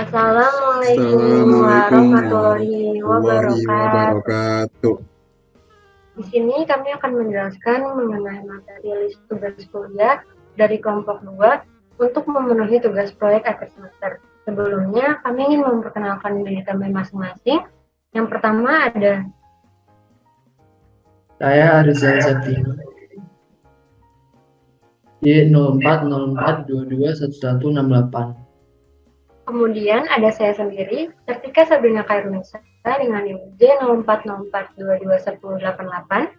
Assalamualaikum Assalamualaikum warahmatullahi warahmatullahi wabarakatuh. wabarakatuh. Di sini kami akan menjelaskan mengenai materi list tugas kuliah dari kelompok 2 untuk memenuhi tugas proyek akhir semester. Sebelumnya, kami ingin memperkenalkan diri kami masing-masing. Yang pertama ada Saya Arizal Septino, Y0404221168. Kemudian ada saya sendiri, Kartika Sabrina Khairunisa dengan NIM J0404221088.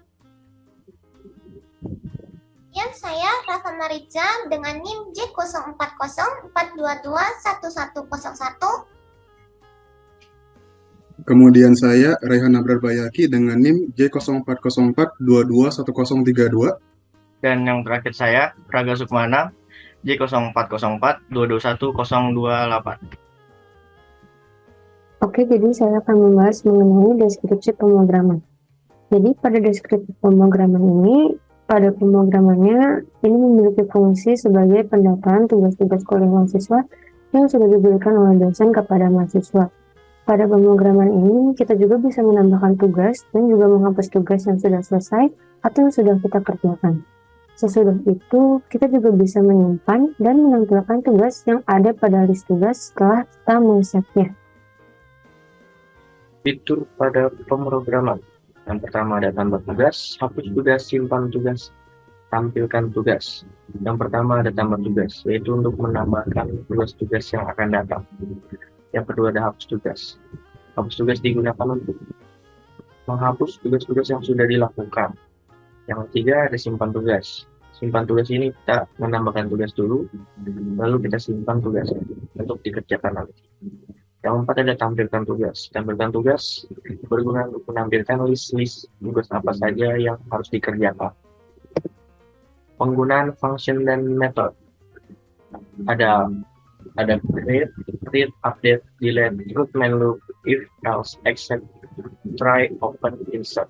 Kemudian saya Rafa Mariza dengan NIM J0404221101. Kemudian saya Raihan Abrar Bayaki dengan NIM J0404221032. Dan yang terakhir saya Praga Sukmana J0404221028. Oke, jadi saya akan membahas mengenai deskripsi pemrograman. Jadi pada deskripsi pemrograman ini, pada pemrogramannya ini memiliki fungsi sebagai pendataan tugas-tugas kuliah mahasiswa yang sudah diberikan oleh dosen kepada mahasiswa. Pada pemrograman ini, kita juga bisa menambahkan tugas dan juga menghapus tugas yang sudah selesai atau yang sudah kita kerjakan. Sesudah itu, kita juga bisa menyimpan dan menampilkan tugas yang ada pada list tugas setelah kita mengsetnya. Fitur pada pemrograman. Yang pertama ada tambah tugas, hapus tugas, simpan tugas, tampilkan tugas. Yang pertama ada tambah tugas, yaitu untuk menambahkan tugas-tugas yang akan datang. Yang kedua ada hapus tugas. Hapus tugas digunakan untuk menghapus tugas-tugas yang sudah dilakukan. Yang ketiga ada simpan tugas. Simpan tugas ini kita menambahkan tugas dulu, lalu kita simpan tugas untuk dikerjakan nanti. Yang keempat ada tampilkan tugas. Tampilkan tugas berguna untuk menampilkan list-list tugas apa saja yang harus dikerjakan. Penggunaan function dan method. Ada create, read, update, delete, root, main loop, if, else, except, try, open, insert.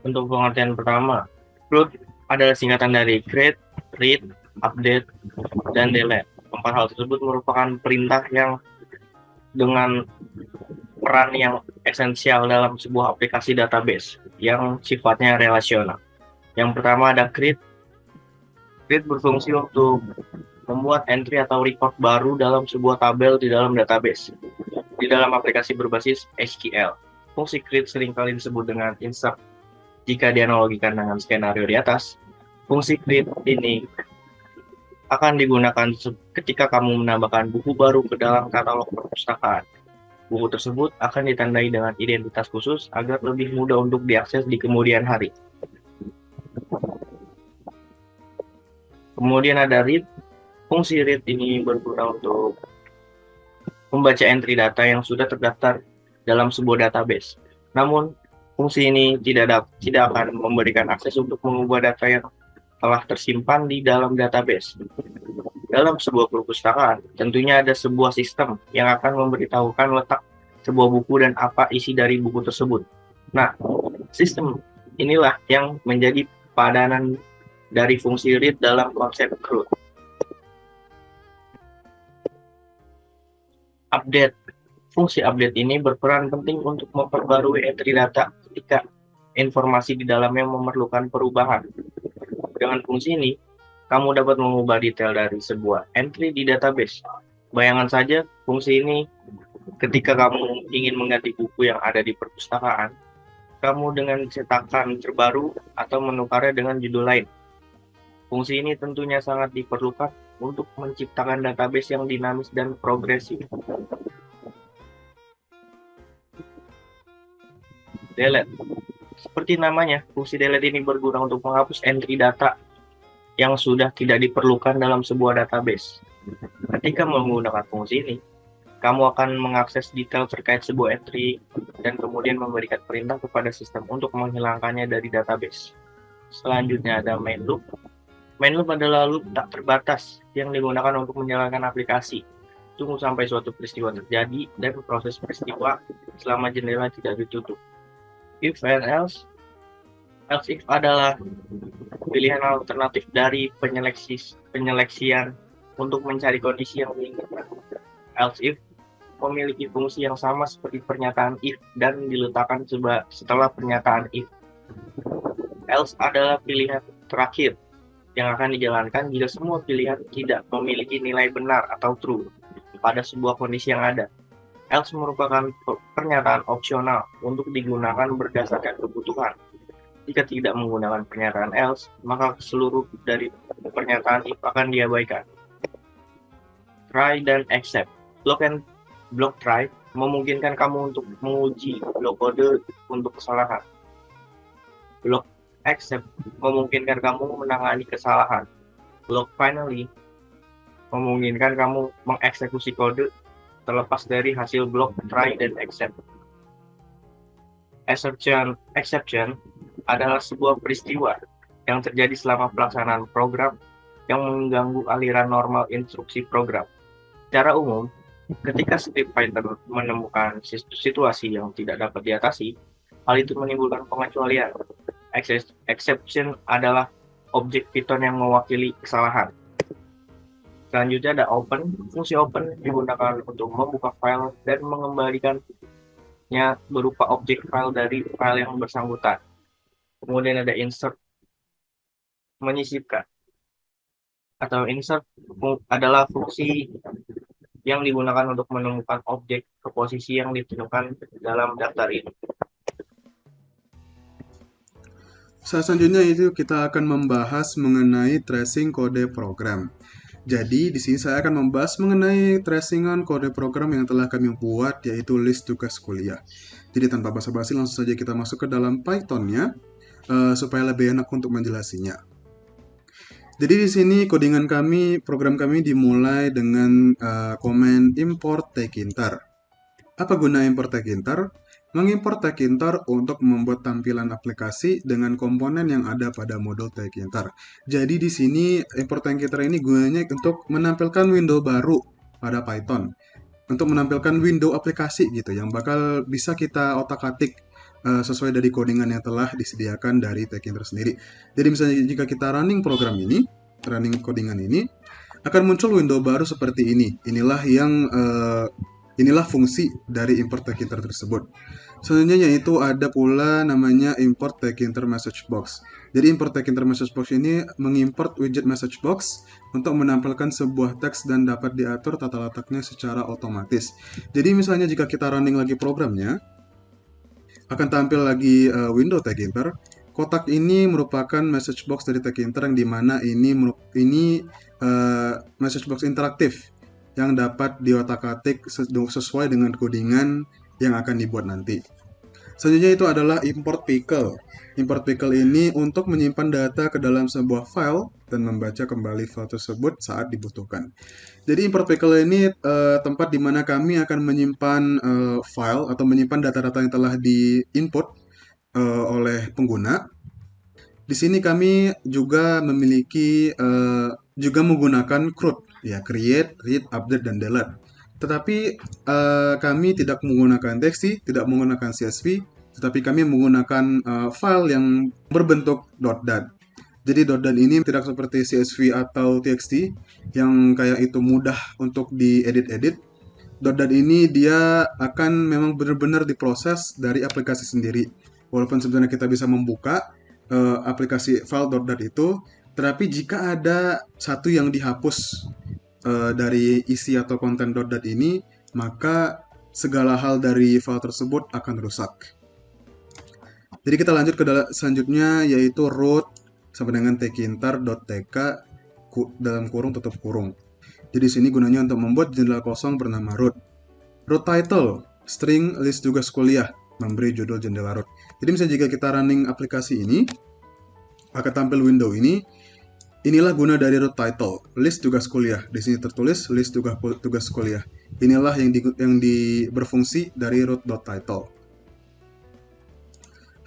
Untuk pengertian pertama, root adalah singkatan dari create, read, update, dan delete. Empat hal tersebut merupakan perintah yang dengan peran yang esensial dalam sebuah aplikasi database yang sifatnya relasional. Yang pertama ada create. Create berfungsi untuk membuat entry atau record baru dalam sebuah tabel di dalam database di dalam aplikasi berbasis SQL. Fungsi create seringkali disebut dengan insert. Jika dianalogikan dengan skenario di atas, fungsi create ini akan digunakan ketika kamu menambahkan buku baru ke dalam katalog perpustakaan. Buku tersebut akan ditandai dengan identitas khusus agar lebih mudah untuk diakses di kemudian hari. Kemudian ada read. Fungsi read ini berguna untuk membaca entry data yang sudah terdaftar dalam sebuah database. Namun, fungsi ini tidak akan memberikan akses untuk mengubah data yang telah tersimpan di dalam database. Dalam sebuah perpustakaan, tentunya ada sebuah sistem yang akan memberitahukan letak sebuah buku dan apa isi dari buku tersebut. Nah, sistem inilah yang menjadi padanan dari fungsi read dalam konsep CRUD. Update. Fungsi update ini berperan penting untuk memperbarui entry data ketika informasi di dalamnya memerlukan perubahan. Dengan fungsi ini, kamu dapat mengubah detail dari sebuah entry di database. Bayangkan saja fungsi ini ketika kamu ingin mengganti buku yang ada di perpustakaan, kamu dengan cetakan terbaru atau menukarnya dengan judul lain. Fungsi ini tentunya sangat diperlukan untuk menciptakan database yang dinamis dan progresif. Delete. Seperti namanya, fungsi delete ini berguna untuk menghapus entry data yang sudah tidak diperlukan dalam sebuah database. Ketika menggunakan fungsi ini, kamu akan mengakses detail terkait sebuah entry dan kemudian memberikan perintah kepada sistem untuk menghilangkannya dari database. Selanjutnya ada main loop. Main loop adalah loop tak terbatas yang digunakan untuk menjalankan aplikasi. Tunggu sampai suatu peristiwa terjadi dan proses peristiwa selama jendela tidak ditutup. If and else. Else if adalah pilihan alternatif dari penyeleksian untuk mencari kondisi yang diinginkan. else if memiliki fungsi yang sama seperti pernyataan if dan diletakkan setelah pernyataan if. Else adalah pilihan terakhir yang akan dijalankan jika semua pilihan tidak memiliki nilai benar atau true pada sebuah kondisi yang ada. Else merupakan pernyataan opsional untuk digunakan berdasarkan kebutuhan. Jika tidak menggunakan pernyataan else, maka seluruh dari pernyataan if akan diabaikan. Try dan accept. Block try memungkinkan kamu untuk menguji blok kode untuk kesalahan. Block accept memungkinkan kamu menangani kesalahan. Block finally memungkinkan kamu mengeksekusi kode terlepas dari hasil block try dan accept. Exception adalah sebuah peristiwa yang terjadi selama pelaksanaan program yang mengganggu aliran normal instruksi program. Secara umum, ketika script writer menemukan situasi yang tidak dapat diatasi, hal itu menimbulkan pengecualian. Exception adalah objek Python yang mewakili kesalahan. Selanjutnya ada open. Fungsi open digunakan untuk membuka file dan mengembalikannya berupa objek file dari file yang bersangkutan. Kemudian ada insert, menyisipkan. Atau insert adalah fungsi yang digunakan untuk menemukan objek ke posisi yang ditentukan dalam daftar ini. Selanjutnya itu kita akan membahas mengenai tracing kode program. Jadi di sini saya akan membahas mengenai tracingan kode program yang telah kami buat, yaitu list tugas kuliah. Jadi tanpa basa-basi langsung saja kita masuk ke dalam Python-nya supaya lebih enak untuk menjelasinya. Jadi di sini codingan kami, program kami dimulai dengan command import tkintar. Apa guna import tkintar? Mengimport tkintar untuk membuat tampilan aplikasi dengan komponen yang ada pada modul tkintar. Jadi di sini import tkintar ini gunanya untuk menampilkan window baru pada Python. Untuk menampilkan window aplikasi gitu yang bakal bisa kita otak-atik sesuai dari codingan yang telah disediakan dari tkintar sendiri. Jadi misalnya jika kita running program ini, running codingan ini, akan muncul window baru seperti ini. Inilah fungsi dari import tkintar tersebut. Selanjutnya yaitu ada pula namanya import tkintar message box. Jadi import tkintar message box ini mengimport widget message box untuk menampilkan sebuah teks dan dapat diatur tata letaknya secara otomatis. Jadi misalnya jika kita running lagi programnya, akan tampil lagi window tkintar. Kotak ini merupakan message box dari tkintar yang dimana ini message box interaktif yang dapat diotak-atik sesuai dengan codingan yang akan dibuat nanti. Selanjutnya itu adalah import pickle. Import pickle ini untuk menyimpan data ke dalam sebuah file dan membaca kembali file tersebut saat dibutuhkan. Jadi import pickle ini tempat di mana kami akan menyimpan file atau menyimpan data-data yang telah di-input oleh pengguna. Di sini kami juga memiliki juga menggunakan CRUD, ya, create, read, update, dan delete. Tetapi kami tidak menggunakan txt, tidak menggunakan CSV, tetapi kami menggunakan file yang berbentuk .dat. Jadi .dat ini tidak seperti CSV atau txt yang kayak itu mudah untuk diedit-edit. .dat ini dia akan memang benar-benar diproses dari aplikasi sendiri. Walaupun sebenarnya kita bisa membuka aplikasi file .dat itu, tetapi jika ada satu yang dihapus dari isi atau konten .dat ini, maka segala hal dari file tersebut akan rusak. Jadi kita lanjut ke selanjutnya, yaitu root sampai dengan tkintar.tk dalam kurung tutup kurung. Jadi sini gunanya untuk membuat jendela kosong bernama root. Root title, string list tugas kuliah, memberi judul jendela root. Jadi misalnya jika kita running aplikasi ini, akan tampil window ini. Inilah guna dari root title, list tugas kuliah. Di sini tertulis list tugas kuliah. Inilah yang berfungsi dari root.title.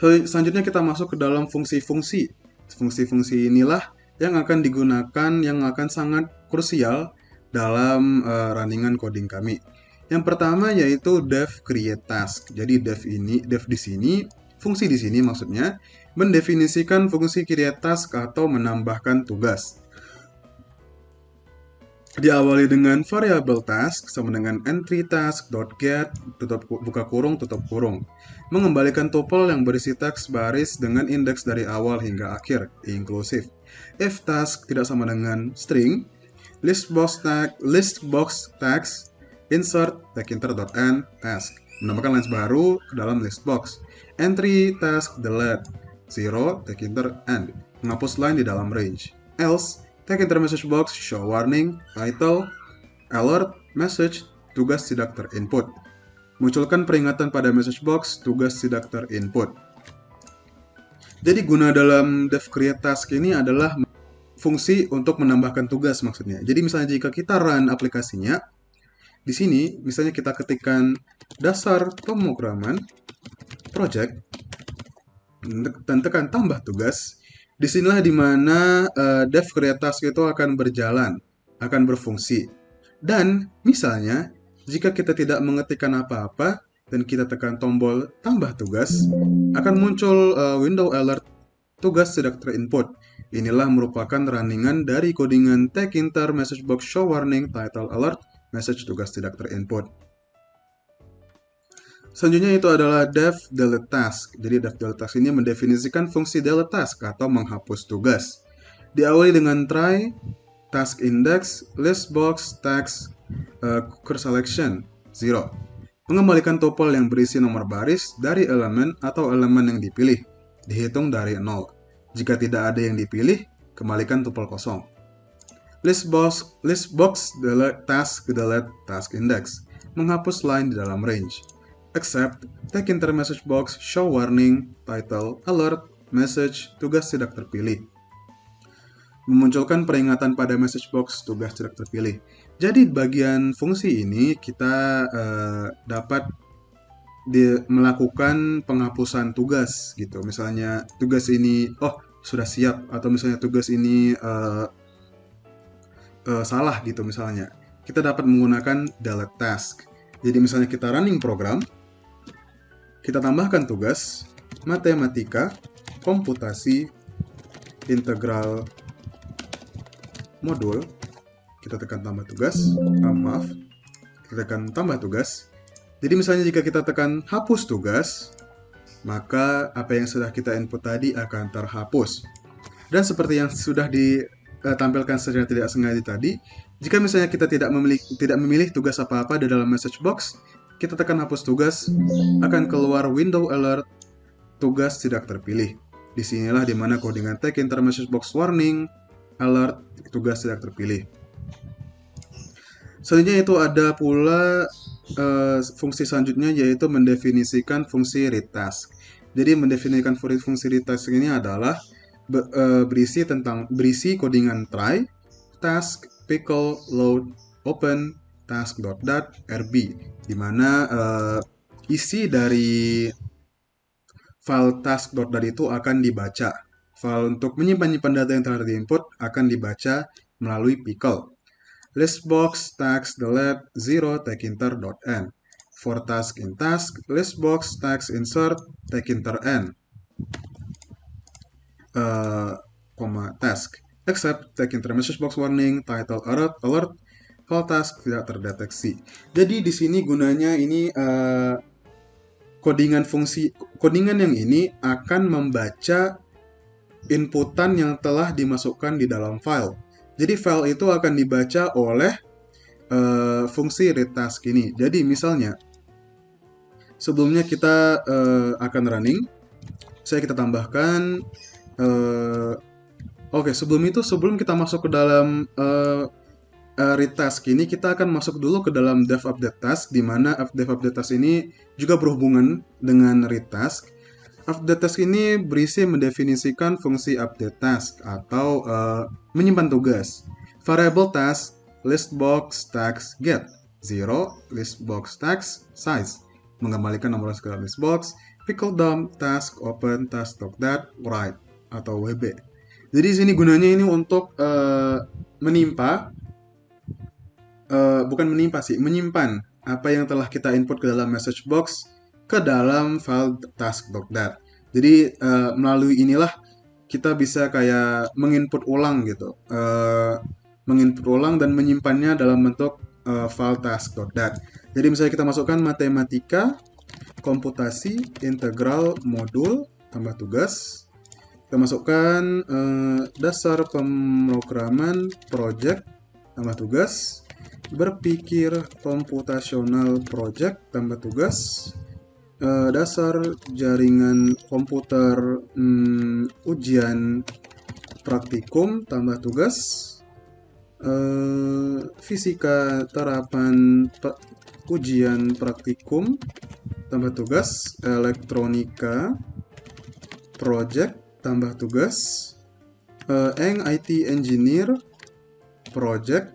Selanjutnya kita masuk ke dalam fungsi-fungsi. Fungsi-fungsi inilah yang akan digunakan, yang akan sangat krusial dalam runningan coding kami. Yang pertama yaitu def create task. Jadi def di sini, fungsi di sini maksudnya mendefinisikan fungsi create task atau menambahkan tugas. diawali dengan variable task sama dengan entry task.get buka kurung tutup kurung, mengembalikan tuple yang berisi teks baris dengan indeks dari awal hingga akhir inklusif. If task tidak sama dengan string, listbox tags insert taginter.end task, menambahkan lines baru ke dalam listbox. Entry task delete 0 taginter end, menghapus line di dalam range. Else taginter message box show warning title alert message tugas tidak terinput, munculkan peringatan pada message box tugas tidak terinput. Jadi guna dalam dev create task ini adalah fungsi untuk menambahkan tugas maksudnya. Jadi misalnya jika kita run aplikasinya, di sini misalnya kita ketikkan dasar pemrograman project dan tekan tambah tugas, disinilah dimana dev create task itu akan berjalan, akan berfungsi. Dan misalnya jika kita tidak mengetikkan apa-apa dan kita tekan tombol tambah tugas, akan muncul window alert tugas tidak terinput. Inilah merupakan runningan dari codingan taginter message box show warning title alert message tugas tidak terinput. Selanjutnya itu adalah dev delete task. Jadi dev delete task ini mendefinisikan fungsi delete task atau menghapus tugas. Diawali dengan try task index listbox task selection 0, mengembalikan tuple yang berisi nomor baris dari elemen atau elemen yang dipilih, dihitung dari 0. Jika tidak ada yang dipilih, kembalikan tuple kosong. Listbox delete task index, menghapus line di dalam range. Except taginter message box show warning title alert message tugas tidak terpilih, memunculkan peringatan pada message box tugas tidak terpilih. Jadi bagian fungsi ini kita dapat melakukan penghapusan tugas gitu. Misalnya tugas ini sudah siap, atau misalnya tugas ini salah gitu misalnya. Kita dapat menggunakan delete task. Jadi misalnya kita running program, kita tambahkan tugas matematika komputasi integral modul, kita tekan tambah tugas, kita tekan tambah tugas. Jadi misalnya jika kita tekan hapus tugas, maka apa yang sudah kita input tadi akan terhapus. Dan seperti yang sudah ditampilkan secara tidak sengaja tadi, jika misalnya kita tidak memilih tugas apa-apa di dalam message box, kita tekan hapus tugas, akan keluar window alert tugas tidak terpilih. Disinilah dimana codingan taginter message box warning alert tugas tidak terpilih. Selanjutnya itu ada pula fungsi selanjutnya, yaitu mendefinisikan fungsi read task. Jadi mendefinisikan fungsi read task ini adalah berisi codingan try, task, pickle, load, open, task.dat, rb, di mana isi dari file task.dat itu akan dibaca. File untuk menyimpan data yang telah diinput akan dibaca melalui pickle. Listbox task delete 0 taginter.end. For task in task, listbox task insert taginter end, task. Except taginter message box warning title alert file task tidak terdeteksi. Jadi di sini gunanya ini codingan yang ini akan membaca inputan yang telah dimasukkan di dalam file. Jadi file itu akan dibaca oleh fungsi read task ini. Jadi misalnya sebelumnya kita akan running, kita tambahkan sebelum kita masuk ke dalam read task ini, kita akan masuk dulu ke dalam dev update task, di mana dev update task ini juga berhubungan dengan read task. Update task ini berisi mendefinisikan fungsi update task atau menyimpan tugas. Variable task listbox task get 0 listbox task size, mengembalikan nomor ke dalam listbox. Pickle dump task open task.dat write atau wb. Jadi di sini gunanya ini untuk menyimpan apa yang telah kita input ke dalam message box ke dalam file task.dat. Jadi melalui inilah kita bisa kayak menginput ulang gitu menginput ulang dan menyimpannya dalam bentuk file task.dat. Jadi misalnya kita masukkan matematika, komputasi, integral, modul, tambah tugas. Kita masukkan dasar pemrograman, project, tambah tugas. Berpikir komputasional, project, tambah tugas. Dasar jaringan komputer, ujian praktikum, tambah tugas. Fisika terapan ujian praktikum, tambah tugas. Elektronika project, tambah tugas. IT engineer project,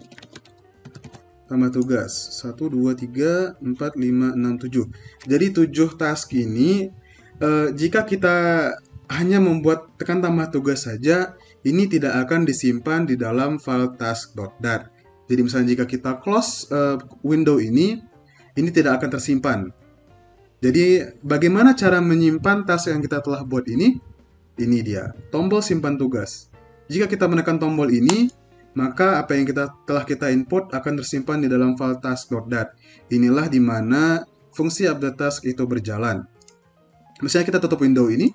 tambah tugas. 1, 2, 3, 4, 5, 6, 7. Jadi 7 task ini jika kita hanya membuat tekan tambah tugas saja, ini tidak akan disimpan di dalam file task.dat. Jadi misalnya jika kita close window ini tidak akan tersimpan. Jadi bagaimana cara menyimpan task yang kita telah buat ini? Ini dia, tombol simpan tugas. Jika kita menekan tombol ini, maka apa yang telah kita input akan tersimpan di dalam file task.dat. Inilah di mana fungsi update task itu berjalan. Misalnya kita tutup window ini,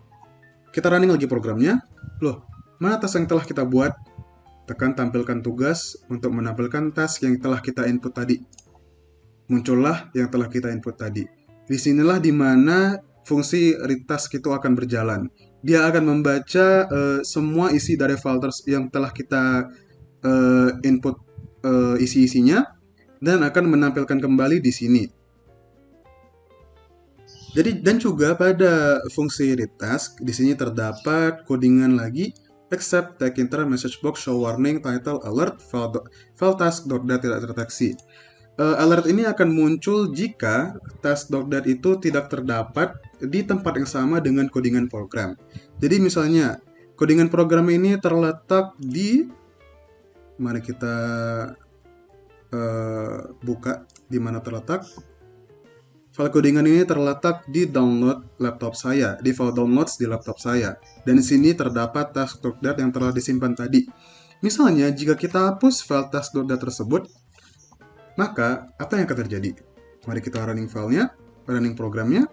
kita running lagi programnya. Loh, mana task yang telah kita buat? Tekan tampilkan tugas untuk menampilkan task yang telah kita input tadi. Muncullah yang telah kita input tadi. Disinilah di mana fungsi read task itu akan berjalan. Dia akan membaca semua isi dari file yang telah kita input isi-isinya dan akan menampilkan kembali di sini. Jadi dan juga pada fungsi read task di sini terdapat codingan lagi except take enter message box show warning title alert file task.dat tidak terdeteksi. Alert ini akan muncul jika task.dat itu tidak terdapat di tempat yang sama dengan codingan program. Jadi misalnya codingan program ini terletak di mari kita buka di mana terletak. File codingan ini terletak di download laptop saya, di file downloads di laptop saya. Dan di sini terdapat task.dat yang telah disimpan tadi. Misalnya, jika kita hapus file task.dat tersebut, maka apa yang akan terjadi? Mari kita running filenya, running programnya.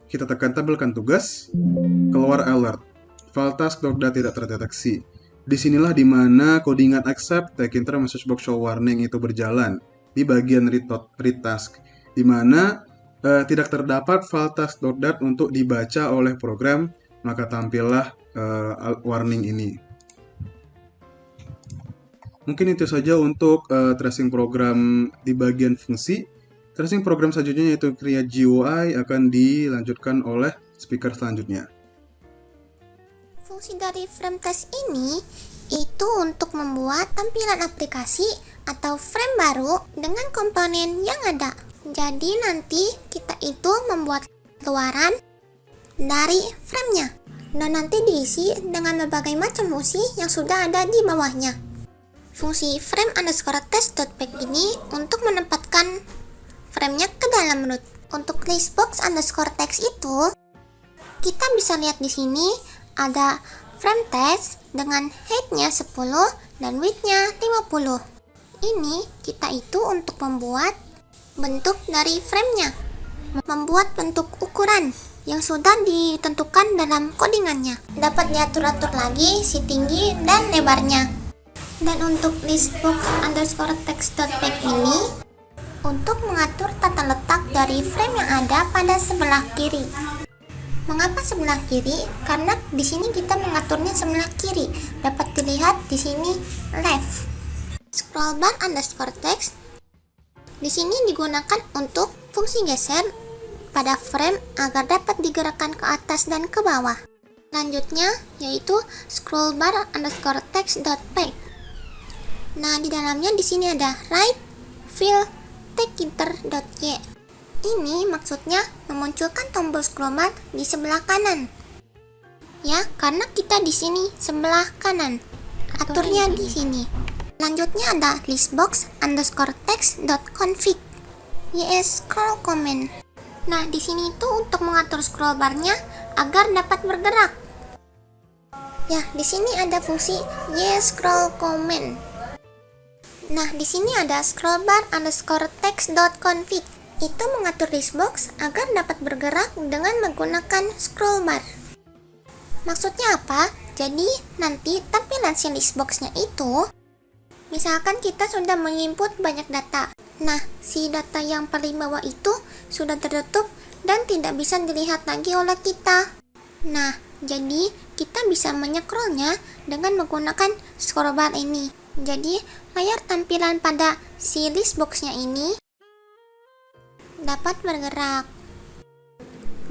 Kita tekan tampilkan tugas, keluar alert. File task.dat tidak terdeteksi. Disinilah di mana codingan accept take enter message box show warning itu berjalan di bagian read task, di mana tidak terdapat file task.dat untuk dibaca oleh program, maka tampillah warning ini. Mungkin itu saja untuk tracing program di bagian fungsi. Tracing program selanjutnya yaitu create GUI akan dilanjutkan oleh speaker selanjutnya. Fungsi dari frame test ini itu untuk membuat tampilan aplikasi atau frame baru dengan komponen yang ada. Jadi nanti kita itu membuat keluaran dari framenya dan nanti diisi dengan berbagai macam fungsi yang sudah ada di bawahnya. Fungsi frame_test.pack ini untuk menempatkan framenya ke dalam root. Untuk listbox_text itu kita bisa lihat di sini ada frame test dengan height-nya 10 dan width-nya 50. Ini kita itu untuk membuat bentuk dari framenya, membuat bentuk ukuran yang sudah ditentukan dalam codingannya. Dapat diatur-atur lagi si tinggi dan lebarnya. Dan untuk listbox_text.pack ini untuk mengatur tata letak dari frame yang ada pada sebelah kiri. Mengapa sebelah kiri? Karena di sini kita mengaturnya sebelah kiri. Dapat dilihat di sini left. Scrollbar_text di sini digunakan untuk fungsi geser pada frame agar dapat digerakkan ke atas dan ke bawah. Selanjutnya yaitu scrollbar_text.pack. Nah, di dalamnya di sini ada right fill takeenter.y. Ini maksudnya memunculkan tombol scrollbar di sebelah kanan. Ya, karena kita di sini sebelah kanan. Aturnya di sini. Selanjutnya ada listbox_text.config scroll command. Nah, di sini itu untuk mengatur scroll barnya agar dapat bergerak. Ya, di sini ada fungsi scroll command. Nah, di sini ada scrollbar underscore text.config. Itu mengatur listbox agar dapat bergerak dengan menggunakan scrollbar. Maksudnya apa? Jadi, nanti tampilan si listboxnya itu, misalkan kita sudah menginput banyak data. Nah, si data yang paling bawah itu sudah tertutup dan tidak bisa dilihat lagi oleh kita. Nah, jadi kita bisa menyekrolnya dengan menggunakan scrollbar ini. Jadi, layar tampilan pada si listboxnya ini dapat bergerak.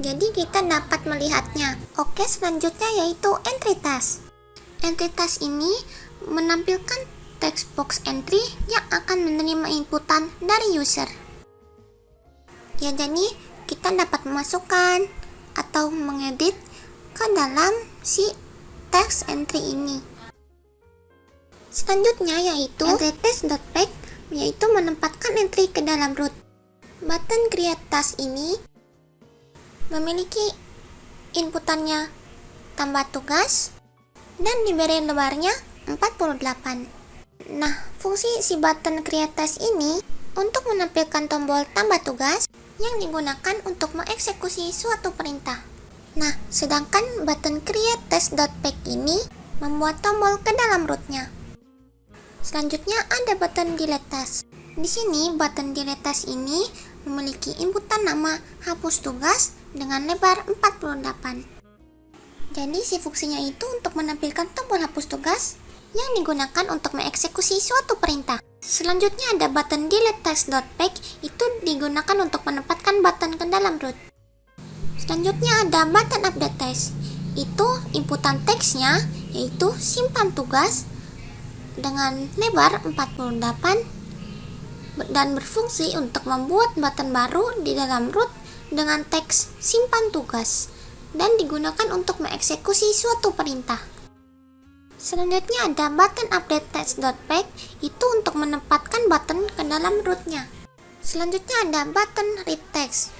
Jadi kita dapat melihatnya. Oke, selanjutnya yaitu entry task. Entry task ini menampilkan text box entry yang akan menerima inputan dari user. Ya, jadi kita dapat memasukkan atau mengedit ke dalam si text entry ini. Selanjutnya yaitu entry task.pack, yaitu menempatkan entry ke dalam root. Button create task ini memiliki inputannya tambah tugas dan diberi lebarnya 48. Nah, fungsi si button create task ini untuk menampilkan tombol tambah tugas yang digunakan untuk mengeksekusi suatu perintah. Nah, sedangkan button create task.pack ini membuat tombol ke dalam rootnya. Selanjutnya ada button delete task. Di sini button delete task ini memiliki inputan nama hapus tugas dengan lebar 48. Jadi si fungsinya itu untuk menampilkan tombol hapus tugas yang digunakan untuk mengeksekusi suatu perintah. Selanjutnya ada button delete task.pack, itu digunakan untuk menempatkan button ke dalam root. Selanjutnya ada button update task, itu inputan teksnya yaitu simpan tugas dengan lebar 48 dan berfungsi untuk membuat button baru di dalam root dengan teks simpan tugas dan digunakan untuk mengeksekusi suatu perintah. Selanjutnya ada button update text.pack, itu untuk menempatkan button ke dalam rootnya. Selanjutnya ada button read text.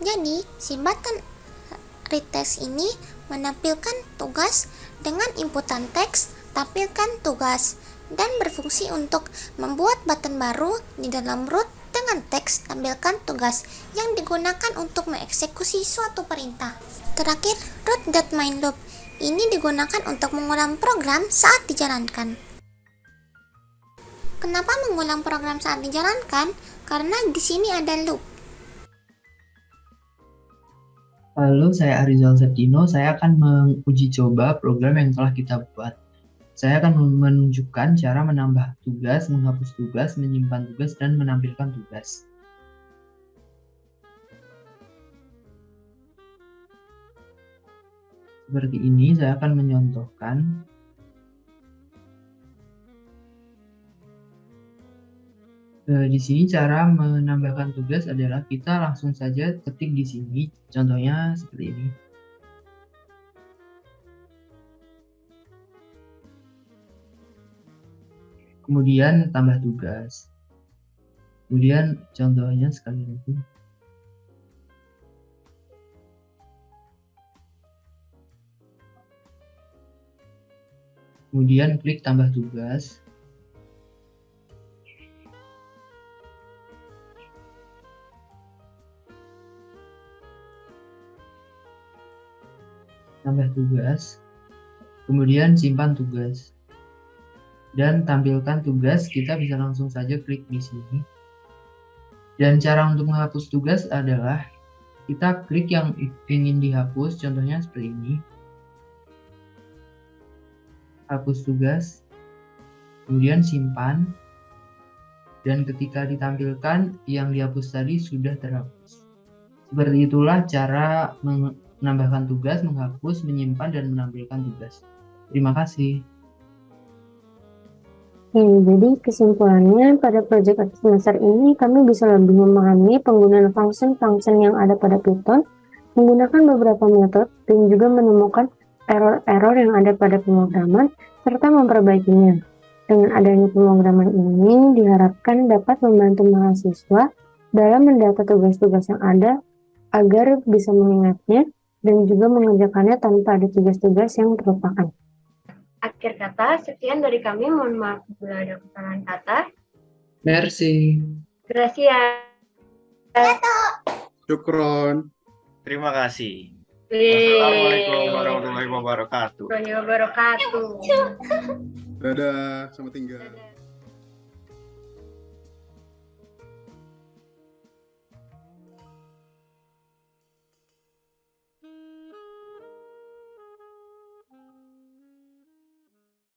Jadi si button read text ini menampilkan tugas dengan inputan teks tampilkan tugas dan berfungsi untuk membuat button baru di dalam root dengan teks tampilkan tugas yang digunakan untuk mengeksekusi suatu perintah. Terakhir, root.mainLoop. Ini digunakan untuk mengulang program saat dijalankan. Kenapa mengulang program saat dijalankan? Karena di sini ada loop. Halo, saya Arizal Septino. Saya akan menguji coba program yang telah kita buat. Saya akan menunjukkan cara menambah tugas, menghapus tugas, menyimpan tugas, dan menampilkan tugas. Seperti ini, saya akan menyontohkan. Di sini cara menambahkan tugas adalah kita langsung saja ketik di sini, contohnya seperti ini. Kemudian tambah tugas. Kemudian contohnya sekali lagi. Kemudian klik tambah tugas. Tambah tugas. Kemudian simpan tugas. Dan tampilkan tugas, kita bisa langsung saja klik di sini. Dan cara untuk menghapus tugas adalah kita klik yang ingin dihapus, contohnya seperti ini. Hapus tugas, kemudian simpan, dan ketika ditampilkan yang dihapus tadi sudah terhapus. Seperti itulah cara menambahkan tugas, menghapus, menyimpan, dan menampilkan tugas. Terima kasih. Jadi kesimpulannya pada proyek semester ini kami bisa lebih memahami penggunaan function-function yang ada pada Python, menggunakan beberapa metode, dan juga menemukan error-error yang ada pada pemrograman, serta memperbaikinya. Dengan adanya pemrograman ini diharapkan dapat membantu mahasiswa dalam mendata tugas-tugas yang ada agar bisa mengingatnya dan juga mengerjakannya tanpa ada tugas-tugas yang terlupakan. Akhir kata, sekian dari kami. Mohon maaf bila ada kesalahan kata. Merci. Gracias. Syukron. Terima kasih. Yeay. Wassalamualaikum warahmatullahi wabarakatuh. Warahmatullahi wabarakatuh. Dadah, selamat tinggal.